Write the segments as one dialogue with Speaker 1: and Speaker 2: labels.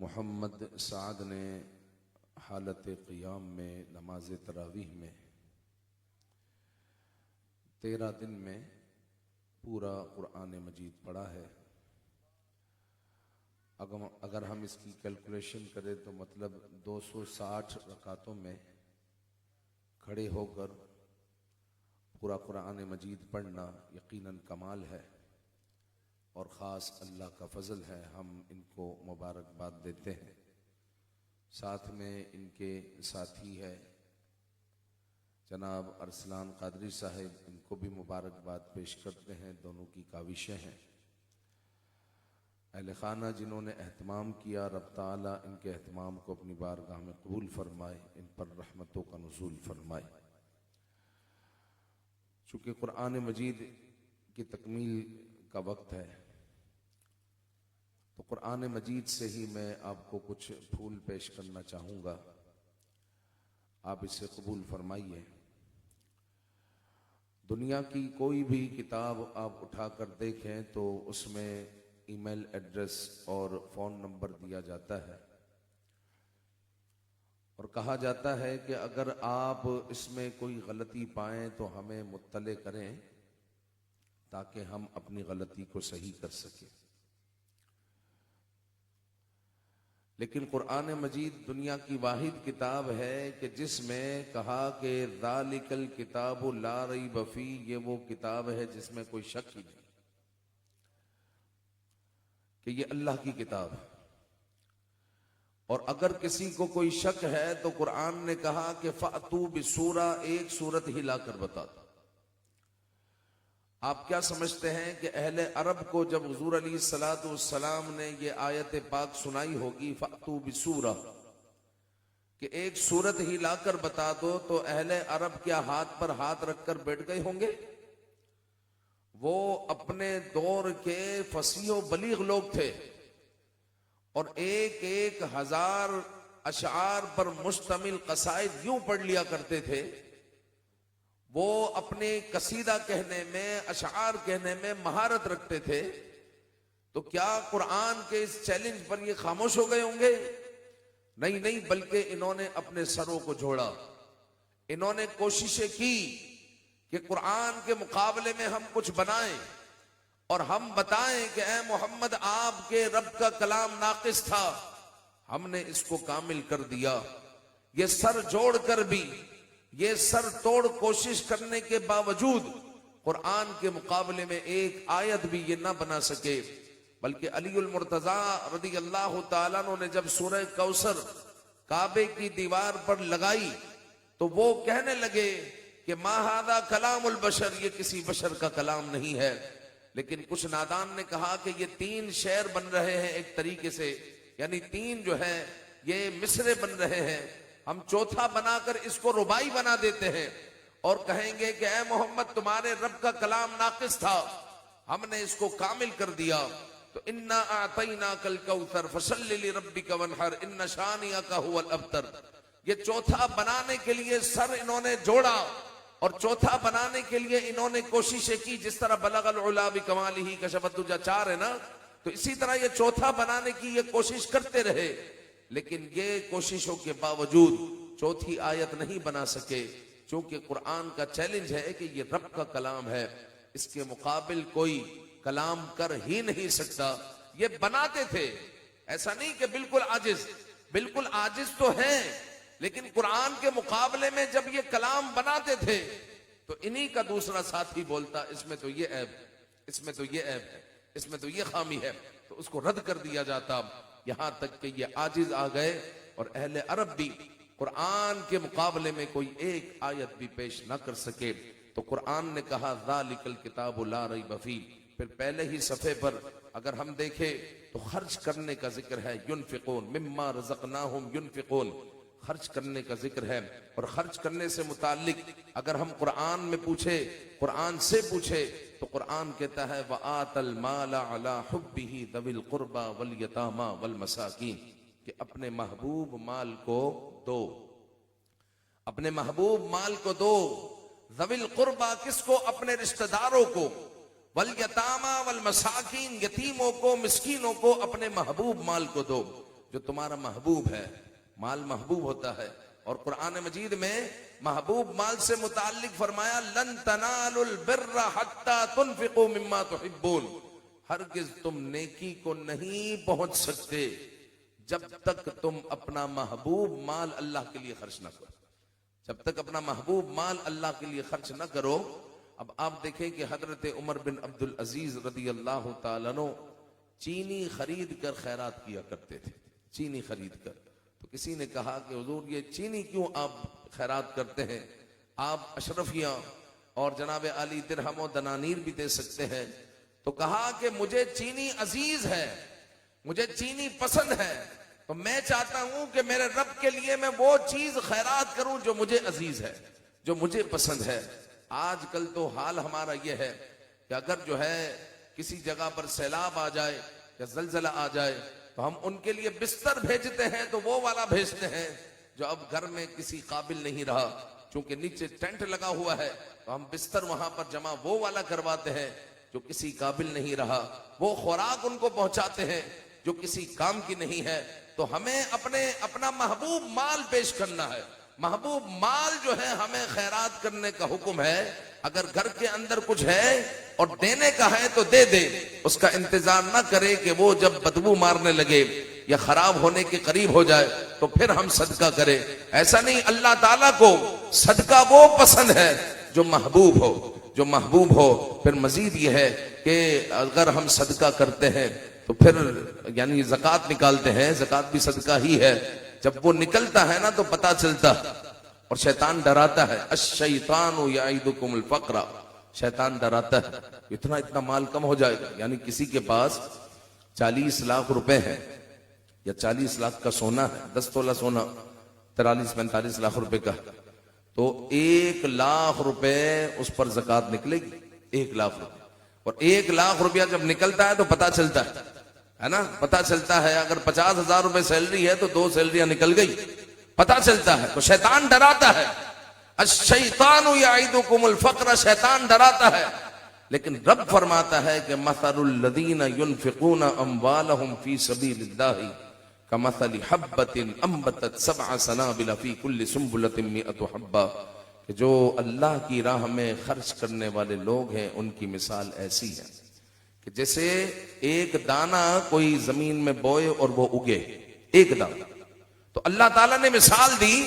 Speaker 1: محمد سعد نے حالت قیام میں نماز تراویح میں 13 دن میں پورا قرآن مجید پڑھا ہے۔ اگر ہم اس کی کیلکولیشن کریں تو مطلب 260 رکعتوں میں کھڑے ہو کر پورا قرآن مجید پڑھنا یقیناً کمال ہے اور خاص اللہ کا فضل ہے۔ ہم ان کو مبارکباد دیتے ہیں۔ ساتھ میں ان کے ساتھی ہے جناب ارسلان قادری صاحب، ان کو بھی مبارکباد پیش کرتے ہیں۔ دونوں کی کاوشیں ہیں۔ اہل خانہ جنہوں نے اہتمام کیا، رب تعالیٰ ان کے اہتمام کو اپنی بارگاہ میں قبول فرمائے، ان پر رحمتوں کا نزول فرمائے۔ چونکہ قرآن مجید کی تکمیل کا وقت ہے تو قرآن مجید سے ہی میں آپ کو کچھ پھول پیش کرنا چاہوں گا، آپ اسے قبول فرمائیے۔ دنیا کی کوئی بھی کتاب آپ اٹھا کر دیکھیں تو اس میں ای میل ایڈریس اور فون نمبر دیا جاتا ہے اور کہا جاتا ہے کہ اگر آپ اس میں کوئی غلطی پائیں تو ہمیں مطلع کریں تاکہ ہم اپنی غلطی کو صحیح کر سکیں۔ لیکن قرآن مجید دنیا کی واحد کتاب ہے کہ جس میں کہا کہ ذالک الکتاب لا ریب فیہ، یہ وہ کتاب ہے جس میں کوئی شک ہی نہیں کہ یہ اللہ کی کتاب ہے۔ اور اگر کسی کو کوئی شک ہے تو قرآن نے کہا کہ فَأْتُوا بِسُورَةٍ، ایک سورت ہی لا کر بتا دو۔ آپ کیا سمجھتے ہیں کہ اہل عرب کو جب حضور علیہ السلام نے یہ آیت پاک سنائی ہوگی فَأْتُوا بِسُورَةٍ کہ ایک سورت ہی لا کر بتا دو، تو اہل عرب کیا ہاتھ پر ہاتھ رکھ کر بیٹھ گئے ہوں گے؟ وہ اپنے دور کے فصیح و بلیغ لوگ تھے اور 1,000 اشعار پر مشتمل قصائد یوں پڑھ لیا کرتے تھے۔ وہ اپنے قصیدہ کہنے میں، اشعار کہنے میں مہارت رکھتے تھے۔ تو کیا قرآن کے اس چیلنج پر یہ خاموش ہو گئے ہوں گے؟ نہیں، بلکہ انہوں نے اپنے سروں کو جھوڑا، انہوں نے کوششیں کی کہ قرآن کے مقابلے میں ہم کچھ بنائیں اور ہم بتائیں کہ اے محمد آپ کے رب کا کلام ناقص تھا، ہم نے اس کو کامل کر دیا۔ یہ سر جوڑ کر بھی، یہ سر توڑ کوشش کرنے کے باوجود قرآن کے مقابلے میں ایک آیت بھی یہ نہ بنا سکے۔ بلکہ علی المرتضیٰ رضی اللہ تعالیٰ عنہ نے جب سورہ کوثر کعبے کی دیوار پر لگائی تو وہ کہنے لگے کہ ما ھذا کلام البشر، یہ کسی بشر کا کلام نہیں ہے۔ لیکن کچھ نادان نے کہا کہ یہ 3 شعر بن رہے ہیں ایک طریقے سے، یعنی 3 جو ہے یہ مصرے بن رہے ہیں، ہم چوتھا بنا کر اس کو رباعی بنا دیتے ہیں اور کہیں گے کہ اے محمد تمہارے رب کا کلام ناقص تھا، ہم نے اس کو کامل کر دیا۔ تو انا اعطیناک الکوثر فصل لربک وانحر ان شانئک ھو الابتر، یہ چوتھا بنانے کے لیے سر انہوں نے جوڑا اور چوتھا بنانے کے لیے انہوں نے کوششیں کی۔ جس طرح بلغ العلا بکمالہ کشف الدجی 4 ہے نا، تو اسی طرح یہ چوتھا بنانے کی یہ کوشش کرتے رہے، لیکن یہ کوششوں کے باوجود چوتھی آیت نہیں بنا سکے، چونکہ قرآن کا چیلنج ہے کہ یہ رب کا کلام ہے، اس کے مقابل کوئی کلام کر ہی نہیں سکتا۔ یہ بناتے تھے، ایسا نہیں کہ بالکل عاجز تو ہیں، لیکن قرآن کے مقابلے میں جب یہ کلام بناتے تھے تو انہی کا دوسرا ساتھی بولتا اس میں تو یہ عیب ہے، اس میں تو یہ عیب ہے، اس میں تو یہ خامی ہے، تو اس کو رد کر دیا جاتا۔ یہاں تک کہ یہ عاجز آ گئے اور اہل عرب بھی قرآن کے مقابلے میں کوئی ایک آیت بھی پیش نہ کر سکے۔ تو قرآن نے کہا ذالک الکتاب لا ریب فیہ۔ پھر پہلے ہی صفحے پر اگر ہم دیکھیں تو خرچ کرنے کا ذکر ہے، ینفقون مما رزقناہم ینفقون، خرچ کرنے کا ذکر ہے۔ اور خرچ کرنے سے متعلق اگر ہم قرآن میں پوچھے، قرآن سے پوچھے تو قرآن کہتا ہے وَآتَ الْمَالَ عَلَى حُبِّهِ ذَوِي الْقُرْبَى وَالْيَتَامَى وَالْمَسَاكِينِ، کہ اپنے محبوب مال کو دو، اپنے محبوب مال کو دو۔ ذوی القربہ کس کو؟ اپنے رشتہ داروں کو، والیتامى والمساکین، یتیموں کو، مسکینوں کو اپنے محبوب مال کو دو۔ جو تمہارا محبوب ہے. مال محبوب ہوتا ہے. اور قرآن مجید میں محبوب مال سے متعلق فرمایا لن تنالوا البر حتى تنفقوا مما تحبون. ہرگز تم نیکی کو نہیں پہنچ سکتے جب تک تم اپنا محبوب مال اللہ کے لیے خرچ نہ کرو. جب تک اپنا محبوب مال اللہ کے لیے خرچ نہ کرو. اب آپ دیکھیں کہ حضرت عمر بن عبد العزیز رضی اللہ تعالیٰ عنہ چینی خرید کر خیرات کیا کرتے تھے. چینی خرید کر. تو کسی نے کہا کہ حضور یہ چینی کیوں آپ خیرات کرتے ہیں؟ آپ اشرفیاں اور جناب علی درہم و دنانیر بھی دے سکتے ہیں. تو کہا کہ مجھے چینی عزیز ہے, مجھے چینی پسند ہے, تو میں چاہتا ہوں کہ میرے رب کے لیے میں وہ چیز خیرات کروں جو مجھے عزیز ہے, جو مجھے پسند ہے. آج کل تو حال ہمارا یہ ہے کہ اگر جو ہے کسی جگہ پر سیلاب آ جائے یا زلزلہ آ جائے تو ہم ان کے لیے بستر بھیجتے ہیں تو وہ والا بھیجتے ہیں جو اب گھر میں کسی قابل نہیں رہا. چونکہ نیچے ٹینٹ لگا ہوا ہے تو ہم بستر وہاں پر جمع وہ والا کرواتے ہیں جو کسی قابل نہیں رہا. وہ خوراک ان کو پہنچاتے ہیں جو کسی کام کی نہیں ہے. تو ہمیں اپنا محبوب مال پیش کرنا ہے. محبوب مال جو ہے ہمیں خیرات کرنے کا حکم ہے. اگر گھر کے اندر کچھ ہے اور دینے کا ہے تو دے دے. اس کا انتظار نہ کرے کہ وہ جب بدبو مارنے لگے یا خراب ہونے کے قریب ہو جائے تو پھر ہم صدقہ کرے. ایسا نہیں. اللہ تعالیٰ کو صدقہ وہ پسند ہے جو محبوب ہو, جو محبوب ہو. پھر مزید یہ ہے کہ اگر ہم صدقہ کرتے ہیں تو پھر یعنی زکوٰۃ نکالتے ہیں, زکوٰۃ بھی صدقہ ہی ہے. جب وہ نکلتا ہے نا تو پتہ چلتا. اور شیطان ڈراتا ہے. الشیطان یعدکم الفقر. شیطان ڈراتا ہے اتنا مال کم ہو جائے گا. یعنی کسی کے پاس 40 لاکھ روپے ہیں یا 40 لاکھ کا سونا ہے, 10 تولہ سونا 43-45 لاکھ روپے کا, تو 1 لاکھ روپے اس پر زکوٰۃ نکلے گی. 1 لاکھ روپے. اور 1 لاکھ روپیہ جب نکلتا ہے تو پتہ چلتا ہے نا, پتہ چلتا ہے. اگر 50,000 روپے سیلری ہے تو 2 سیلریاں نکل گئی, پتہ چلتا ہے. تو شیطان ڈراتا ہے. الشیطان یعدکم الفقر. شیطان ڈراتا ہے. لیکن رب فرماتا ہے کہ مثل الذین ينفقون اموالهم فی سبیل اللہ کمثل حبۃ انبتت 7 سنابل فی کل سنبلۃ 100 حبۃ. کہ جو اللہ کی راہ میں خرچ کرنے والے لوگ ہیں ان کی مثال ایسی ہے کہ جیسے ایک دانہ کوئی زمین میں بوئے اور وہ اگے. ایک دانہ. تو اللہ تعالیٰ نے مثال دی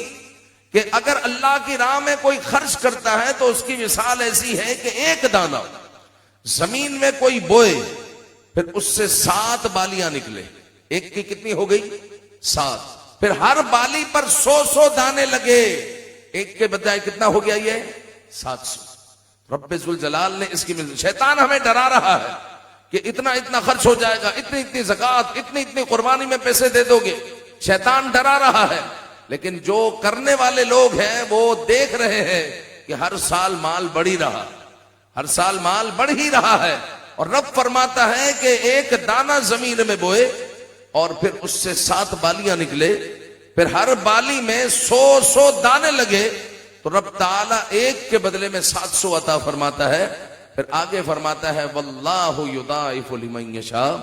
Speaker 1: کہ اگر اللہ کی راہ میں کوئی خرچ کرتا ہے تو اس کی مثال ایسی ہے کہ ایک دانہ زمین میں کوئی بوئے, پھر اس سے 7 بالیاں نکلے. ایک کی کتنی ہو گئی؟ 7. پھر ہر بالی پر 100 دانے لگے. ایک کے بجائے کتنا ہو گیا یہ؟ 700. رب ذوالجلال نے اس کی مثال. شیطان ہمیں ڈرا رہا ہے کہ اتنا خرچ ہو جائے گا, اتنی زکوٰۃ, اتنی قربانی میں پیسے دے دو گے. شیطان ڈرا رہا ہے. لیکن جو کرنے والے لوگ ہیں وہ دیکھ رہے ہیں کہ ہر سال مال بڑھ ہی رہا, ہر سال مال بڑھ ہی رہا ہے. اور رب فرماتا ہے کہ ایک دانہ زمین میں بوئے اور پھر اس سے 7 بالیاں نکلے, پھر ہر بالی میں 100 دانے لگے, تو رب تعالیٰ ایک کے بدلے میں 700 عطا فرماتا ہے. پھر آگے فرماتا ہے واللہ یضاعف لمن یشاء.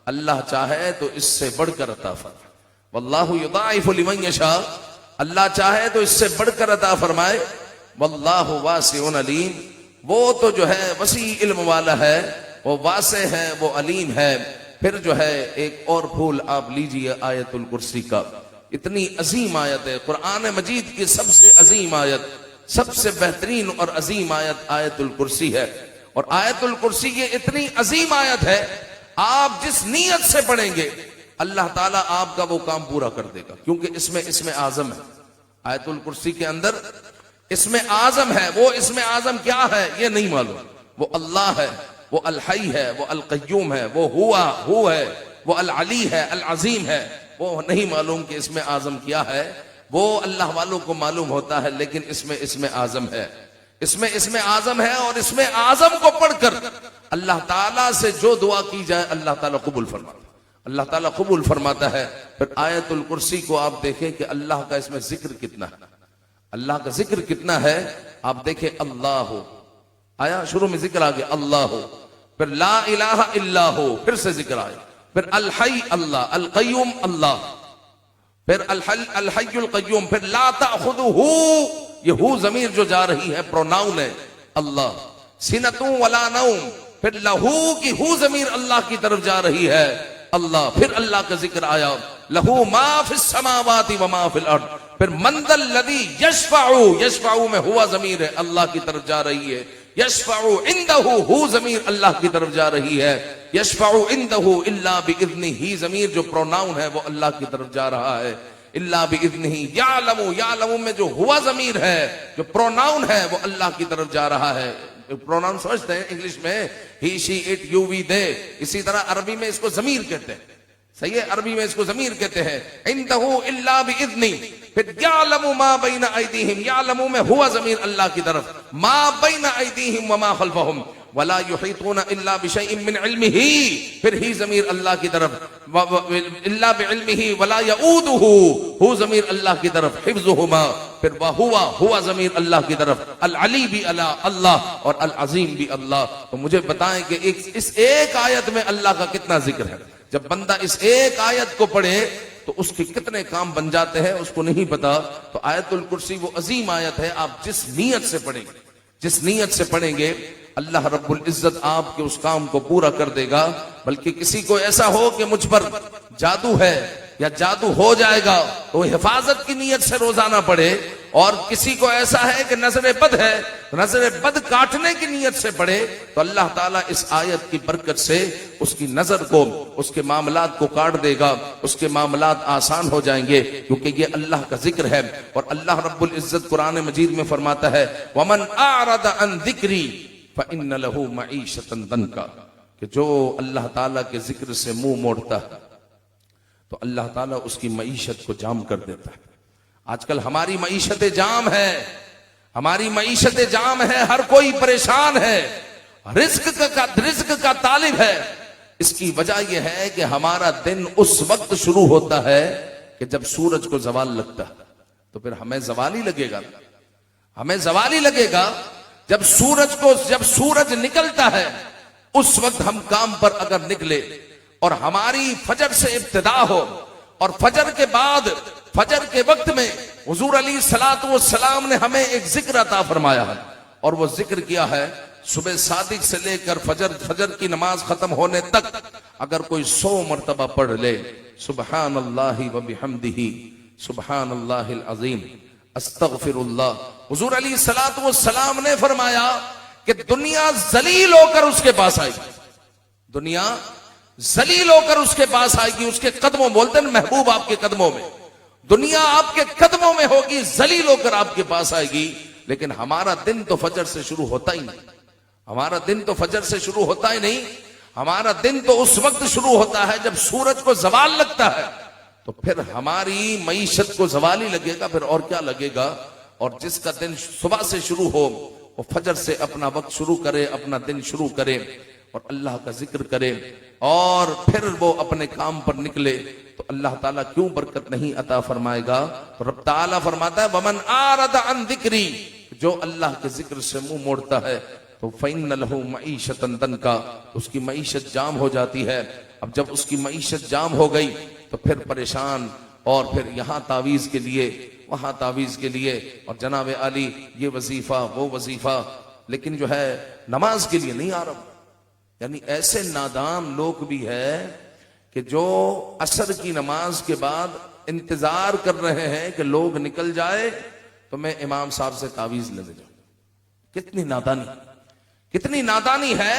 Speaker 1: اللہ چاہے تو اس سے بڑھ کر عطا فرمائے. واللہ یضاعف لمن یشاء. اللہ چاہے تو اس سے بڑھ کر عطا فرمائے. واللہ واسع علیم. وہ تو جو ہے وسیع علم والا ہے, وہ واسع ہے, وہ علیم ہے. پھر جو ہے ایک اور پھول آپ لیجئے آیت الکرسی کا. اتنی عظیم آیت ہے قرآن مجید کی, سب سے عظیم آیت, سب سے بہترین اور عظیم آیت آیت الکرسی ہے. اور آیت الکرسی یہ اتنی عظیم آیت ہے, آپ جس نیت سے پڑھیں گے اللہ تعالیٰ آپ کا وہ کام پورا کر دے گا. کیونکہ اس میں اعظم ہے. آیت الکرسی کے اندر اسم اعظم ہے. وہ اسم اعظم کیا ہے یہ نہیں معلوم. وہ اللہ ہے, وہ الحی ہے, وہ القیوم ہے, وہ ہے, وہ العلی ہے, العظیم ہے. وہ نہیں معلوم کہ اسم اعظم کیا ہے. وہ اللہ والوں کو معلوم ہوتا ہے. لیکن اسم اعظم ہے. اسم اعظم ہے. اور اسم اعظم کو پڑھ کر اللہ تعالیٰ سے جو دعا کی جائے اللہ تعالیٰ قبول فرماتا ہے. اللہ تعالیٰ قبول فرماتا ہے. پھر آیت الکرسی کو آپ دیکھیں کہ اللہ کا اس میں ذکر کتنا ہے, اللہ کا ذکر کتنا ہے. آپ دیکھیں اللہ آیا, شروع میں ذکر آ گیا اللہ, پھر لا الہ الا ہو, پھر سے ذکر آیا, پھر الحی اللہ, القیوم اللہ, پھر الحی القیوم، پھر لا تأخذہ، یہ ہو ضمیر جو جا رہی ہے پروناؤن ہے اللہ، سنۃ ولا نوم، پھر لہو کی ہو ضمیر اللہ کی طرف جا رہی ہے اللہ، پھر اللہ کا ذکر آیا لہو ما فی السماوات وما فی الارض، پھر من ذا الذی یشفع، یشفع میں ہوا ضمیر ہے اللہ کی طرف جا رہی ہے، یشفع عندہ ہو ضمیر اللہ کی طرف جا رہی ہے، یشفع عندہ الا باذنہ، ہی ضمیر جو پروناؤن ہے وہ اللہ کی طرف جا رہا ہے، الا باذنہ، یعلم، یعلم میں جو ہوا ضمیر ہے جو پروناؤن ہے وہ اللہ کی طرف جا رہا ہے۔ پروناؤن سمجھتے ہیں انگلش میں ہی شی اٹ یو وی دے، اسی طرح عربی میں اس کو ضمیر کہتے ہیں، صحیح ہے، عربی میں اس کو ضمیر کہتے ہیں، عندہ الا باذنہ، پھر یعلم ما بین ایدیہم، یعلم میں ہوا ضمیر اللہ کی طرف، ما بین ایدیہم وما خلفہم ولا یحیطون الا بشیء من علمہ، پھر ہی ضمیر اللہ کی طرف، الا بعلمہ ولا یعودہ، ہو ضمیر اللہ کی طرف، حفظہما، پھر ہوا ضمیر اللہ کی طرف، العلی بھی اللہ اور العظیم بھی اللہ۔ تو مجھے بتائیں کہ اس ایک آیت میں اللہ کا کتنا ذکر ہے؟ جب بندہ اس ایک آیت کو پڑھے تو اس کے کتنے کام بن جاتے ہیں اس کو نہیں پتا۔ تو آیت الکرسی وہ عظیم آیت ہے، آپ جس نیت سے پڑھیں گے، جس نیت سے پڑھیں گے اللہ رب العزت آپ کے اس کام کو پورا کر دے گا۔ بلکہ کسی کو ایسا ہو کہ مجھ پر جادو ہے یا جادو ہو جائے گا تو وہ حفاظت کی نیت سے روزانہ پڑھے، اور کسی کو ایسا ہے کہ نظر بد ہے، نظر بد کاٹنے کی نیت سے پڑھے، تو اللہ تعالیٰ اس آیت کی برکت سے اس کی نظر کو، اس کے معاملات کو کاٹ دے گا، اس کے معاملات آسان ہو جائیں گے، کیونکہ یہ اللہ کا ذکر ہے۔ اور اللہ رب العزت قرآن مجید میں فرماتا ہے وَمَنْ أَعْرَضَ عَنْ ذِكْرِي فَإِنَّ لَهُ مَعِيشَةً ضَنْكًا، کہ جو اللہ تعالیٰ کے ذکر سے منہ موڑتا ہے تو اللہ تعالیٰ اس کی معیشت کو جام کر دیتا ہے۔ آج کل ہماری معیشت جام ہے، ہماری معیشت جام ہے، ہر کوئی پریشان ہے، رزق کا طالب ہے۔ اس کی وجہ یہ ہے کہ ہمارا دن اس وقت شروع ہوتا ہے کہ جب سورج کو زوال لگتا ہے، تو پھر ہمیں زوال ہی لگے گا، ہمیں زوال ہی لگے گا۔ جب سورج نکلتا ہے اس وقت ہم کام پر اگر نکلے اور ہماری فجر سے ابتدا ہو، اور فجر کے بعد فجر کے وقت میں حضور علیہ الصلوۃ والسلام نے ہمیں ایک ذکر عطا فرمایا ہے، اور وہ ذکر کیا ہے صبح صادق سے لے کر فجر کی نماز ختم ہونے تک اگر کوئی 100 مرتبہ پڑھ لے، سبحان اللہ و بحمدہ سبحان اللہ العظیم استغفر اللہ۔ حضور علیہ الصلوۃ والسلام نے فرمایا کہ دنیا ذلیل ہو کر اس کے پاس آئے گی، دنیا ذلیل ہو کر اس کے پاس آئے گی، اس کے قدموں، بولتے ہیں محبوب آپ کے قدموں میں، دنیا آپ کے قدموں میں ہوگی، ذلیل ہو کر آپ کے پاس آئے گی۔ لیکن ہمارا دن تو فجر سے شروع ہوتا ہی نہیں، ہمارا دن تو فجر سے شروع ہوتا ہی نہیں، ہمارا دن تو اس وقت شروع ہوتا ہے جب سورج کو زوال لگتا ہے، تو پھر ہماری معیشت کو زوال ہی لگے گا، پھر اور کیا لگے گا۔ اور جس کا دن صبح سے شروع ہو وہ فجر سے اپنا وقت شروع کرے، اپنا دن شروع کرے اور اللہ کا ذکر کرے، اور پھر وہ اپنے کام پر نکلے، تو اللہ تعالیٰ کیوں برکت نہیں عطا فرمائے گا؟ تو رب تعالیٰ فرماتا ہے وَمَنْ أَعْرَضَ عَنْ ذِكْرِي، جو اللہ کے ذکر سے منہ موڑتا ہے تو فَإِنَّ لَهُ مَعِيشَةً ضَنْكًا، اس کی معیشت جام ہو جاتی ہے۔ اب جب اس کی معیشت جام ہو گئی تو پھر پریشان، اور پھر یہاں تعویذ کے لیے، وہاں تعویذ کے لیے، اور جناب علی یہ وظیفہ وہ وظیفہ، لیکن جو ہے نماز کے لیے نہیں آ رہا۔ یعنی ایسے نادان لوگ بھی ہے کہ جو عصر کی نماز کے بعد انتظار کر رہے ہیں کہ لوگ نکل جائے تو میں امام صاحب سے تعویذ لے جاؤں۔ کتنی نادانی، کتنی نادانی ہے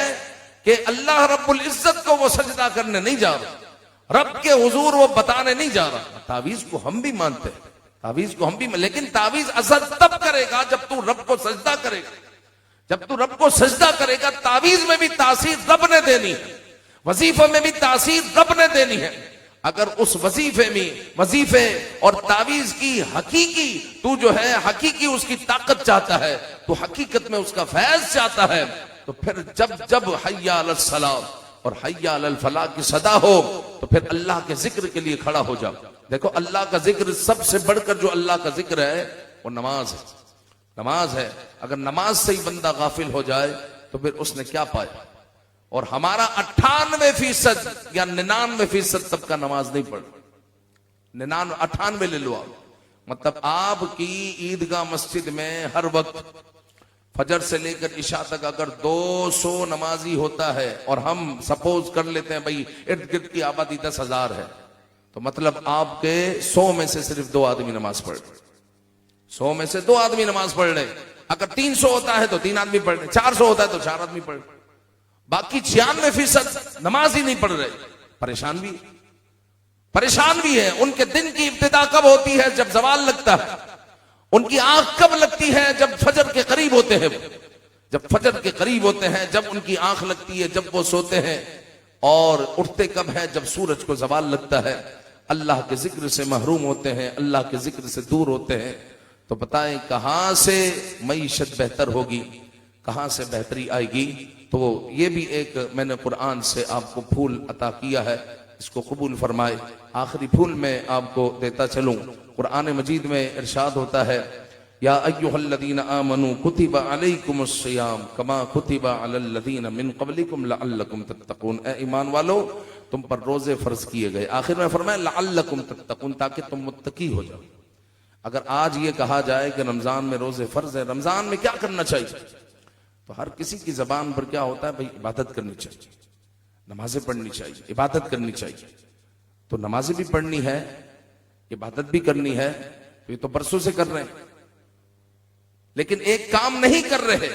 Speaker 1: کہ اللہ رب العزت کو وہ سجدہ کرنے نہیں جا رہا، رب کے حضور وہ بتانے نہیں جا رہا۔ تعویذ کو ہم بھی مانتے ہیں، تعویذ کو ہم بھی، لیکن تعویذ اثر تب کرے گا جب تو رب کو سجدہ کرے گا، جب تو رب کو سجدہ کرے گا۔ تعویذ میں بھی تاثیر رب نے دینی ہے، وظیفے میں بھی تاثیر رب نے دینی ہے۔ اگر اس وظیفے اور تعویذ کی حقیقی تو جو ہے حقیقی اس کی طاقت چاہتا ہے، تو حقیقت میں اس کا فیض چاہتا ہے، تو پھر جب حی علی الصلاۃ اور حی علی الفلاح کی صدا ہو تو پھر اللہ کے ذکر کے لیے کھڑا ہو جاؤ۔ دیکھو اللہ کا ذکر سب سے بڑھ کر جو اللہ کا ذکر ہے وہ نماز ہے، نماز ہے۔ اگر نماز سے ہی بندہ غافل ہو جائے تو پھر اس نے کیا پایا؟ اور ہمارا 98% یا 99% طبقہ نماز نہیں پڑھ، 98 لے لو آپ. مطلب آپ کی عیدگاہ مسجد میں ہر وقت فجر سے لے کر عشاء تک اگر 200 نمازی ہوتا ہے اور ہم سپوز کر لیتے ہیں بھئی ارد گرد کی آبادی 10,000 ہے, تو مطلب آپ کے 100 میں سے صرف 2 آدمی نماز پڑھ رہے, 100 میں سے 2 آدمی نماز پڑھ رہے. اگر 300 ہوتا ہے تو 3 آدمی پڑھ رہے, 400 ہوتا ہے تو 4 آدمی پڑھ رہے, باقی 96% نماز ہی نہیں پڑھ رہے. پریشان بھی ہے. ان کے دن کی ابتدا کب ہوتی ہے؟ جب زوال لگتا ہے. ان کی آنکھ کب لگتی ہے؟ جب فجر کے قریب ہوتے ہیں. جب فجر کے قریب ہوتے ہیں, جب ان کی آنکھ لگتی ہے, جب وہ سوتے ہیں. اور اٹھتے کب ہے؟ جب سورج کو زوال لگتا ہے. اللہ کے ذکر سے محروم ہوتے ہیں, اللہ کے ذکر سے دور ہوتے ہیں. تو بتائیں کہاں سے معیشت بہتر ہوگی, کہاں سے بہتری آئے گی؟ تو یہ بھی ایک میں نے قرآن سے آپ کو پھول عطا کیا ہے, اس کو قبول فرمائے. آخری پھول میں آپ کو دیتا چلوں. قرآن مجید میں ارشاد ہوتا ہے, یا ایھا الذین آمنوا کتب علیکم الصیام کما کتب علی الذین من قبلکم لعلکم تتقون. اے ایمان والو, تم پر روزے فرض کیے گئے. آخر میں فرمایا لعلکم تتقون, تاکہ تم متقی ہو جاؤ. اگر آج یہ کہا جائے کہ رمضان میں روزے فرض ہے, رمضان میں کیا کرنا چاہیے, تو ہر کسی کی زبان پر کیا ہوتا ہے, بھئی عبادت کرنی چاہیے, نمازیں پڑھنی چاہیے, عبادت کرنی چاہیے. تو نمازیں بھی پڑھنی ہے, عبادت بھی کرنی ہے, تو یہ تو برسوں سے کر رہے ہیں, لیکن ایک کام نہیں کر رہے.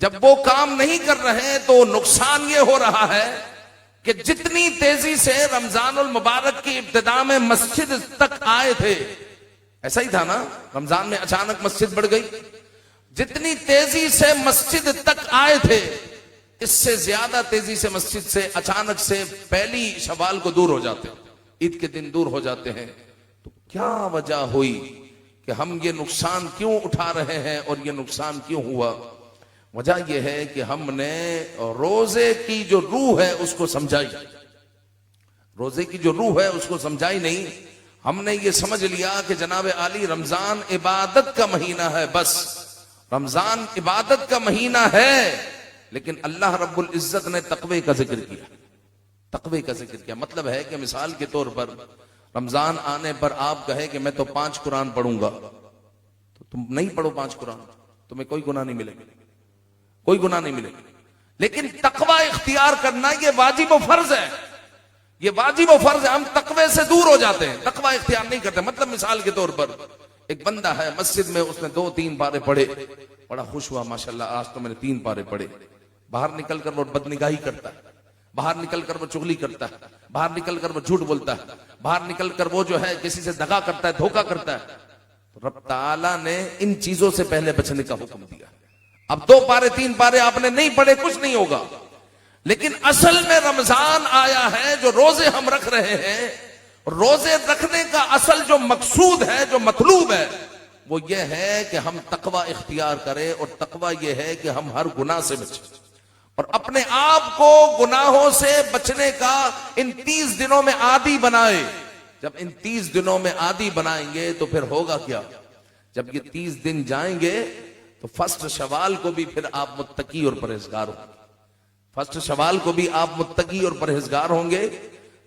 Speaker 1: جب وہ کام نہیں کر رہے تو نقصان یہ ہو رہا ہے کہ جتنی تیزی سے رمضان المبارک کی ابتدا میں مسجد تک آئے تھے, ایسا ہی تھا نا, رمضان میں اچانک مسجد بڑھ گئی. جتنی تیزی سے مسجد تک آئے تھے, اس سے زیادہ تیزی سے مسجد سے اچانک سے پہلی شوال کو دور ہو جاتے ہیں, عید کے دن دور ہو جاتے ہیں. تو کیا وجہ ہوئی کہ ہم یہ نقصان کیوں اٹھا رہے ہیں اور یہ نقصان کیوں ہوا؟ وجہ یہ ہے کہ ہم نے روزے کی جو روح ہے اس کو سمجھائی, روزے کی جو روح ہے اس کو سمجھائی نہیں. ہم نے یہ سمجھ لیا کہ جناب عالی رمضان عبادت کا مہینہ ہے, بس رمضان عبادت کا مہینہ ہے. لیکن اللہ رب العزت نے تقوی کا ذکر کیا, تقوی کا ذکر کیا. مطلب ہے کہ مثال کے طور پر رمضان آنے پر آپ کہے کہ میں تو 5 قرآن پڑھوں گا, تو تم نہیں پڑھو 5 قرآن, تمہیں کوئی گناہ نہیں ملے گا, کوئی گناہ نہیں ملے گا. لیکن تقوی اختیار کرنا یہ واجب و فرض ہے, یہ واجب و فرض ہے. ہم تقوی سے دور ہو جاتے ہیں, تقوی اختیار نہیں کرتے. مطلب مثال کے طور پر ایک بندہ ہے مسجد میں, اس نے 2-3 پارے پڑھے, بڑا خوش ہوا, ماشاءاللہ آج تو میں نے 3 پارے پڑھے. باہر نکل کر وہ بدنگاہی کرتا ہے, باہر نکل کر وہ چغلی کرتا ہے, باہر نکل کر وہ جھوٹ بولتا ہے, باہر نکل کر وہ جو ہے کسی سے دغا کرتا ہے, دھوکا کرتا ہے. تو رب تعالیٰ نے ان چیزوں سے پہلے بچنے کا حکم دیا. اب 2 پارے 3 پارے آپ نے نہیں پڑھے, کچھ نہیں ہوگا. لیکن اصل میں رمضان آیا ہے, جو روزے ہم رکھ رہے ہیں, روزے رکھنے کا اصل جو مقصود ہے, جو مطلوب ہے, وہ یہ ہے کہ ہم تقوی اختیار کریں. اور تقوی یہ ہے کہ ہم ہر گناہ سے بچیں اور اپنے آپ کو گناہوں سے بچنے کا ان 30 دنوں میں عادی بنائے. جب ان 30 دنوں میں عادی بنائیں گے تو پھر ہوگا کیا, جب یہ 30 دن جائیں گے تو فرسٹ شوال کو بھی پھر آپ متقی اور پرہیزگار ہوں گے. فرسٹ شوال کو بھی آپ متقی اور پرہیزگار ہوں گے.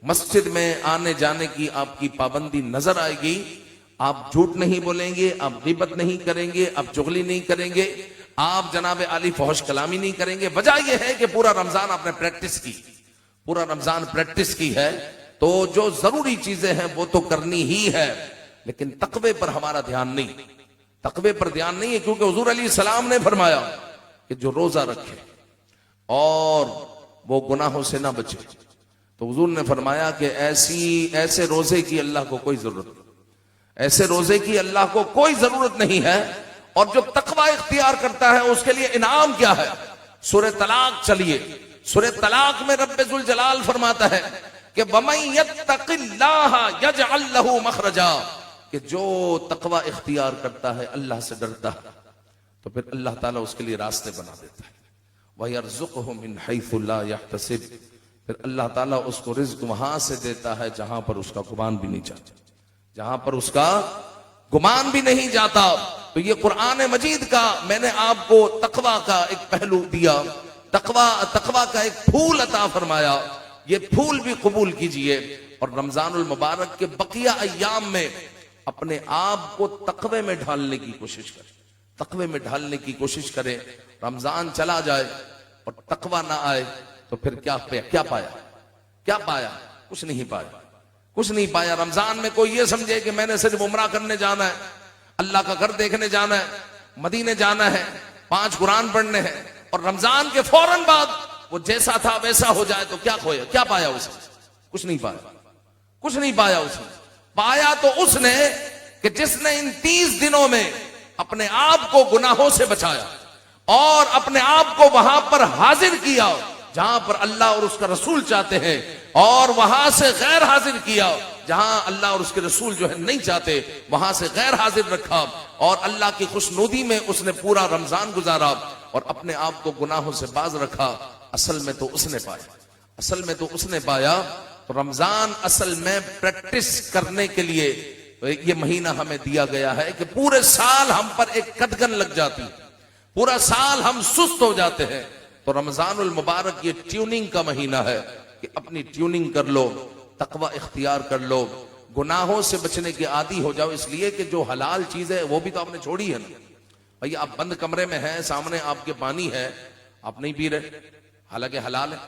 Speaker 1: مسجد میں آنے جانے کی آپ کی پابندی نظر آئے گی. آپ جھوٹ نہیں بولیں گے, آپ غیبت نہیں کریں گے, آپ چغلی نہیں کریں گے, آپ جناب عالی فحش کلامی نہیں کریں گے. وجہ یہ ہے کہ پورا رمضان آپ نے پریکٹس کی, پورا رمضان پریکٹس کی ہے. تو جو ضروری چیزیں ہیں وہ تو کرنی ہی ہے, لیکن تقوی پر ہمارا دھیان نہیں, تقوی پر دھیان نہیں ہے. کیونکہ حضور علیہ السلام نے فرمایا کہ جو روزہ رکھے اور وہ گناہوں سے نہ بچے, تو حضور نے فرمایا کہ ایسے روزے کی اللہ کو کوئی ضرورت نہیں, ایسے روزے کی اللہ کو کوئی ضرورت نہیں ہے. اور جو تقوی اختیار کرتا ہے اس کے لیے انعام کیا ہے. سورہ طلاق چلیے, سورہ طلاق میں رب ذوالجلال فرماتا ہے کہ وَمَن يَتَّقِ اللَّهَ يَجْعَل لَّهُ مَخْرَجًا, کہ جو تقوی اختیار کرتا ہے, اللہ سے ڈرتا ہے, تو پھر اللہ تعالیٰ اس کے لیے راستے بنا دیتا ہے. وَيَرْزُقْهُ مِنْ حَيْثُ لَا يَحْتَسِبُ, پھر اللہ تعالیٰ اس کو رزق وہاں سے دیتا ہے جہاں پر اس کا گمان بھی نہیں جاتا, جہاں پر اس کا گمان بھی نہیں جاتا. تو یہ قرآن مجید کا میں نے آپ کو تقوی کا ایک پہلو دیا, تقوی کا ایک پھول عطا فرمایا. یہ پھول بھی قبول کیجئے. اور رمضان المبارک کے بقیہ ایام میں اپنے آپ کو تقوی میں ڈھالنے کی کوشش کریں، تقوی میں ڈھالنے کی کوشش کریں۔ رمضان چلا جائے اور تقوی نہ آئے تو پھر کیا پایا؟ کچھ نہیں پایا، کچھ نہیں پایا۔ رمضان میں کوئی یہ سمجھے کہ میں نے صرف عمرہ کرنے جانا ہے، اللہ کا گھر دیکھنے جانا ہے، مدینے جانا ہے، 5 قرآن پڑھنے ہیں، اور رمضان کے فوراً بعد وہ جیسا تھا ویسا ہو جائے تو کیا کھویا؟ کیا پایا اس نے؟ کچھ نہیں پایا، کچھ نہیں پایا اس نے۔ پایا تو اس نے کہ جس نے ان 30 دنوں میں اپنے آپ کو گناہوں سے بچایا اور اپنے آپ کو وہاں پر حاضر کیا جہاں پر اللہ اور اس کا رسول چاہتے ہیں، اور وہاں سے غیر حاضر کیا جہاں اللہ اور اس کے رسول جو ہے نہیں چاہتے، وہاں سے غیر حاضر رکھا، اور اللہ کی خوشنودی میں اس نے پورا رمضان گزارا اور اپنے آپ کو گناہوں سے باز رکھا۔ اصل میں تو اس نے پایا۔ تو رمضان اصل میں پریکٹس کرنے کے لیے یہ مہینہ ہمیں دیا گیا ہے کہ پورے سال ہم پر ایک قدغن لگ جاتی، پورا سال ہم سست ہو جاتے ہیں، تو رمضان المبارک یہ ٹیوننگ کا مہینہ ہے کہ اپنی ٹیوننگ کر لو، تقوی اختیار کر لو، گناہوں سے بچنے کے عادی ہو جاؤ۔ اس لیے کہ جو حلال چیز ہے وہ بھی تو آپ نے چھوڑی ہے نا بھائی۔ آپ بند کمرے میں ہیں، سامنے آپ کے پانی ہے، آپ نہیں پی رہے حالانکہ حلال ہے،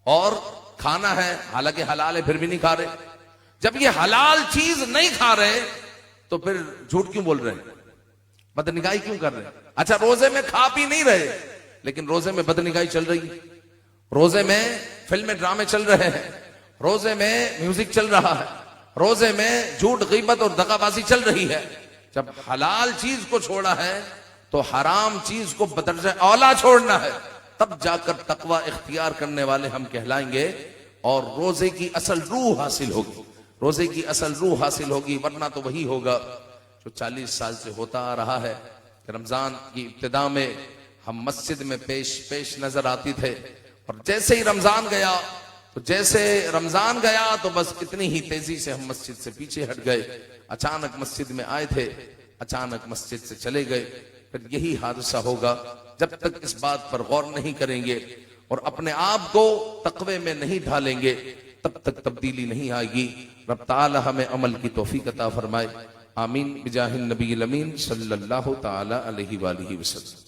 Speaker 1: اور کھانا ہے حالانکہ حلال ہے پھر بھی نہیں کھا رہے۔ جب یہ حلال چیز نہیں کھا رہے تو پھر جھوٹ کیوں بول رہے ہیں؟ بدنگاہی کیوں کر رہے ہیں؟ اچھا روزے میں کھا پی نہیں رہے لیکن روزے میں بدنگاہی چل رہی ہے، روزے میں فلمیں ڈرامے چل رہے ہیں، روزے میں میوزک چل رہا ہے، روزے میں جھوٹ غیبت اور دغا بازی چل رہی ہے۔ جب حلال چیز کو چھوڑا ہے تو حرام چیز کو بدرجہ اولا چھوڑنا ہے، تب جا کر تقوی اختیار کرنے والے ہم کہلائیں گے، اور روزے کی اصل روح حاصل ہوگی، روزے کی اصل روح حاصل ہوگی۔ ورنہ تو وہی ہوگا جو 40 سال سے ہوتا آ رہا ہے کہ رمضان کی ابتدا میں ہم مسجد میں پیش نظر آتی تھے، اور جیسے ہی رمضان گیا تو بس اتنی ہی تیزی سے ہم مسجد سے پیچھے ہٹ گئے، اچانک مسجد میں آئے تھے، اچانک مسجد سے چلے گئے۔ پھر یہی حادثہ ہوگا جب تک اس بات پر غور نہیں کریں گے اور اپنے آپ کو تقوی میں نہیں ڈھالیں گے تب تک تبدیلی نہیں آئے گی۔ رب تعالی ہمیں عمل کی توفیق عطا فرمائے، آمین بجاہ النبی الامین صلی اللہ تعالی علیہ وآلہ وسلم۔